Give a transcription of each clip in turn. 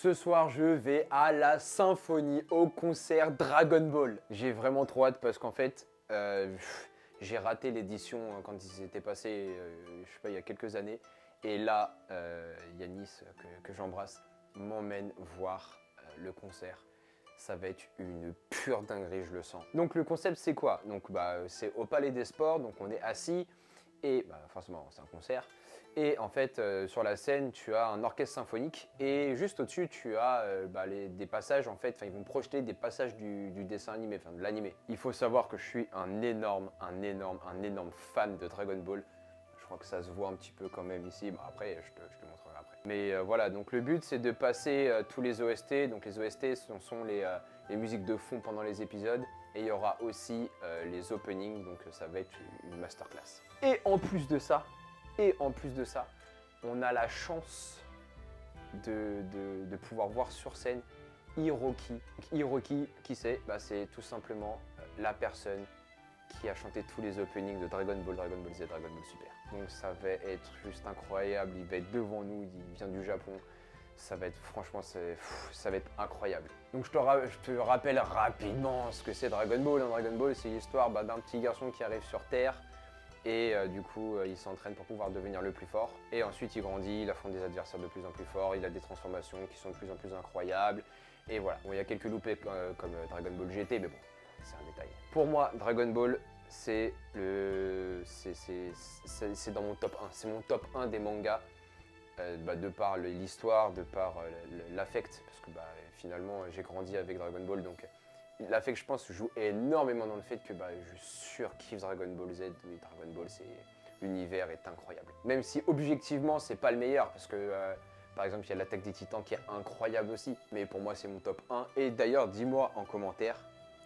Ce soir, je vais à la symphonie, au concert Dragon Ball. J'ai vraiment trop hâte parce qu'en fait, j'ai raté l'édition quand ils étaient passés, je sais pas, il y a quelques années. Et là, Yanis, que j'embrasse, m'emmène voir le concert. Ça va être une pure dinguerie, je le sens. Donc le concept, c'est quoi? Donc c'est au Palais des Sports, donc on est assis et forcément c'est un concert. Et en fait, sur la scène, tu as un orchestre symphonique et juste au-dessus, tu as des passages, en fait, ils vont projeter des passages du dessin animé, enfin de l'animé. Il faut savoir que je suis un énorme fan de Dragon Ball. Je crois que ça se voit un petit peu quand même ici. Bon, après, je te montrerai après. Mais voilà, donc le but, c'est de passer tous les OST. Donc les OST, ce sont les musiques de fond pendant les épisodes. Et il y aura aussi les openings, donc ça va être une masterclass. Et en plus de ça, on a la chance de pouvoir voir sur scène Hiroki. Donc, Hiroki, qui c'est? C'est tout simplement la personne qui a chanté tous les openings de Dragon Ball, Dragon Ball Z, Dragon Ball Super. Donc ça va être juste incroyable, il va être devant nous, il vient du Japon. Ça va être, franchement, ça va être incroyable. Donc je te rappelle rapidement ce que c'est Dragon Ball. Dragon Ball, c'est l'histoire d'un petit garçon qui arrive sur Terre. Et du coup, il s'entraîne pour pouvoir devenir le plus fort. Et ensuite, il grandit, il affronte des adversaires de plus en plus forts, il a des transformations qui sont de plus en plus incroyables. Et voilà, bon, il y a quelques loupés comme Dragon Ball GT, mais bon, c'est un détail. Pour moi, Dragon Ball, c'est dans mon top 1. C'est mon top 1 des mangas, de par l'histoire, de par l'affect, parce que finalement, j'ai grandi avec Dragon Ball, donc... L'affect, je pense, joue énormément dans le fait que je surkiffe Dragon Ball Z. Oui, Dragon Ball, l'univers est incroyable. Même si objectivement, c'est pas le meilleur, parce que par exemple, il y a l'attaque des Titans qui est incroyable aussi. Mais pour moi, c'est mon top 1. Et d'ailleurs, dis-moi en commentaire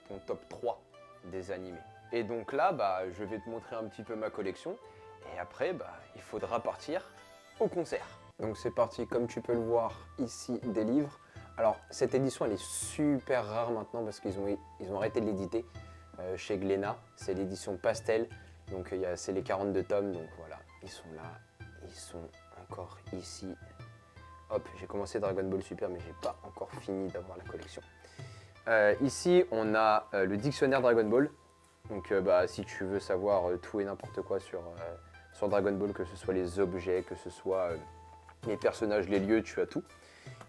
ton top 3 des animés. Et donc là, je vais te montrer un petit peu ma collection. Et après, il faudra partir au concert. Donc c'est parti, comme tu peux le voir ici, des livres. Alors, cette édition, elle est super rare maintenant parce qu'ils ont arrêté de l'éditer chez Glénat. C'est l'édition Pastel, donc c'est les 42 tomes, donc voilà, ils sont là, ils sont encore ici. Hop, j'ai commencé Dragon Ball Super, mais j'ai pas encore fini d'avoir la collection. Ici, on a le dictionnaire Dragon Ball. Donc, si tu veux savoir tout et n'importe quoi sur Dragon Ball, que ce soit les objets, que ce soit les personnages, les lieux, tu as tout.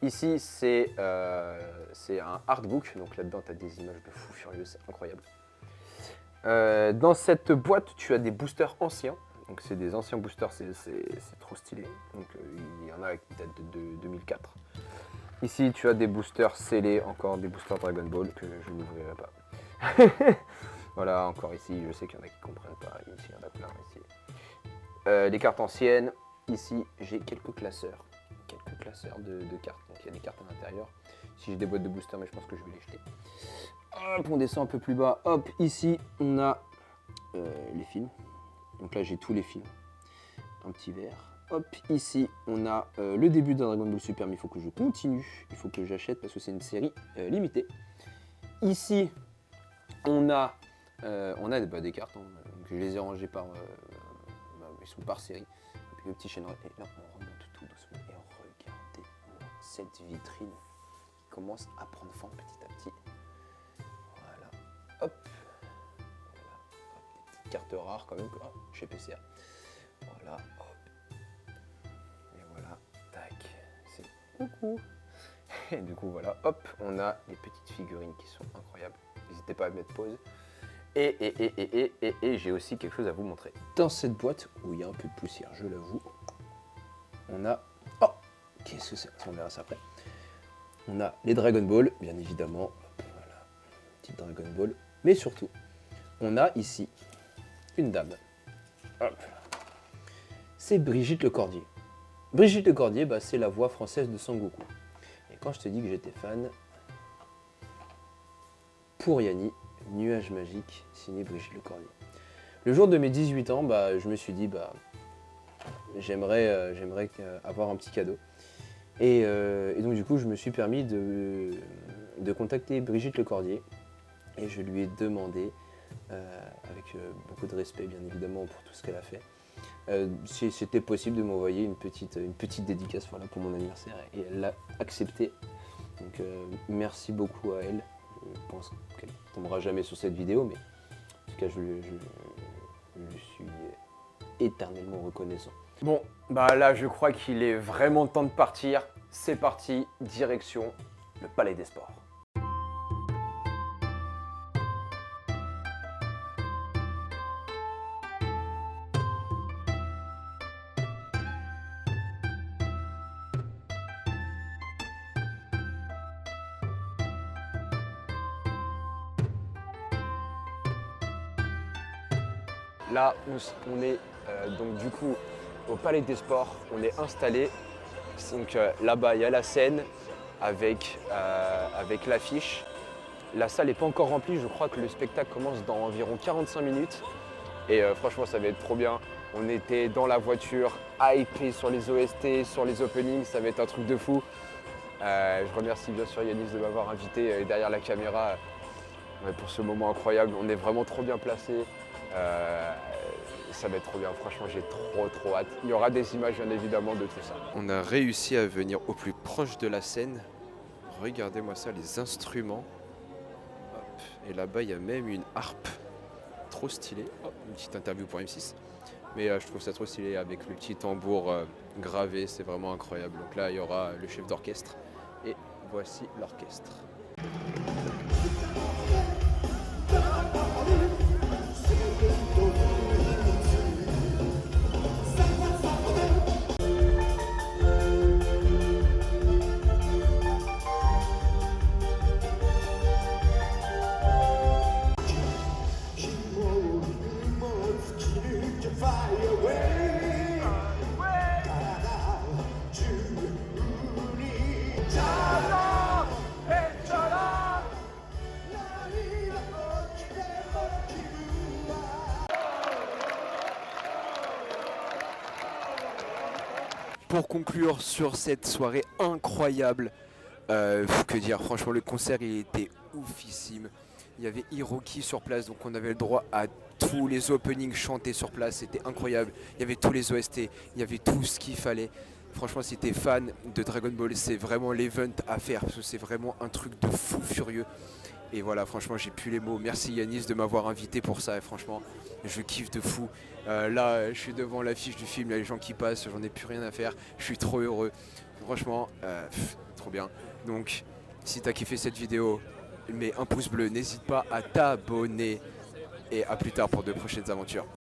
Ici, c'est un artbook, donc là-dedans, tu as des images de fou furieux, c'est incroyable. Dans cette boîte, tu as des boosters anciens, donc c'est des anciens boosters, c'est trop stylé. Donc il y en a qui datent de 2004. Ici, tu as des boosters scellés, encore des boosters Dragon Ball que je n'ouvrirai pas. Voilà, encore ici, je sais qu'il y en a qui ne comprennent pas, ici, il y en a plein ici. Les cartes anciennes, ici, j'ai quelques classeurs de cartes, donc il y a des cartes à l'intérieur. Ici j'ai des boîtes de boosters, mais je pense que je vais les jeter. Hop, on descend un peu plus bas. Hop, ici on a les films. Donc là j'ai tous les films. Un petit verre. Hop, ici on a le début de Dragon Ball Super, mais il faut que je continue. Il faut que j'achète parce que c'est une série limitée. Ici on a des cartes, donc je les ai rangées par... ils sont par série. Et puis le petit chaîne. Et là on remonte tout doucement. Et regardez cette vitrine qui commence à prendre forme petit à petit. Voilà. Hop. Voilà. Hop. Des petites cartes rares quand même, quoi, chez PCA. Voilà. Hop. Et voilà. Tac. C'est coucou. Et du coup, voilà. Hop. On a des petites figurines qui sont incroyables. N'hésitez pas à mettre pause. Et j'ai aussi quelque chose à vous montrer. Dans cette boîte, où il y a un peu de poussière, je l'avoue, on a... Oh, qu'est-ce que c'est? On verra ça après. On a les Dragon Ball, bien évidemment. Voilà, petite Dragon Ball. Mais surtout, on a ici une dame. Hop. C'est Brigitte Lecordier. Brigitte Lecordier, c'est la voix française de Sangoku. Et quand je te dis que j'étais fan, pour Yanni, Nuage magique, signé Brigitte Lecordier. Le jour de mes 18 ans, je me suis dit, j'aimerais avoir un petit cadeau. Et donc du coup, je me suis permis de contacter Brigitte Lecordier. Et je lui ai demandé, avec beaucoup de respect bien évidemment pour tout ce qu'elle a fait, si c'était possible de m'envoyer une petite dédicace pour mon anniversaire. Et elle l'a accepté Donc merci beaucoup à elle. Je pense qu'elle ne tombera jamais sur cette vidéo, mais en tout cas je lui suis éternellement reconnaissant. Bon, bah là je crois qu'il est vraiment temps de partir. C'est parti, direction le Palais des Sports. Là, on est donc du coup au Palais des Sports, on est installé. Donc là-bas, il y a la scène avec l'affiche. La salle n'est pas encore remplie, je crois que le spectacle commence dans environ 45 minutes. Et franchement, ça va être trop bien. On était dans la voiture, hypé sur les OST, sur les openings, ça va être un truc de fou. Je remercie bien sûr Yanis de m'avoir invité derrière la caméra pour ce moment incroyable. On est vraiment trop bien placés. Ça va être trop bien, franchement j'ai trop hâte. Il y aura des images bien évidemment de tout ça. On a réussi à venir au plus proche de la scène. Regardez-moi ça, les instruments. Hop. Et là-bas il y a même une harpe. Trop stylé. Oh, une petite interview pour M6. Mais je trouve ça trop stylé avec le petit tambour gravé, c'est vraiment incroyable. Donc là il y aura le chef d'orchestre. Et voici l'orchestre. Pour conclure sur cette soirée incroyable, que dire, franchement le concert il était oufissime. Il y avait Hiroki sur place, donc on avait le droit à tous les openings chantés sur place, c'était incroyable. Il y avait tous les OST, il y avait tout ce qu'il fallait. Franchement si t'es fan de Dragon Ball, c'est vraiment l'event à faire, parce que c'est vraiment un truc de fou furieux. Et voilà, franchement j'ai plus les mots. Merci Yanis de m'avoir invité pour ça, et franchement je kiffe de fou. Là je suis devant l'affiche du film, il y a les gens qui passent, j'en ai plus rien à faire, je suis trop heureux. Franchement, trop bien. Donc si t'as kiffé cette vidéo, mets un pouce bleu, n'hésite pas à t'abonner. Et à plus tard pour de prochaines aventures.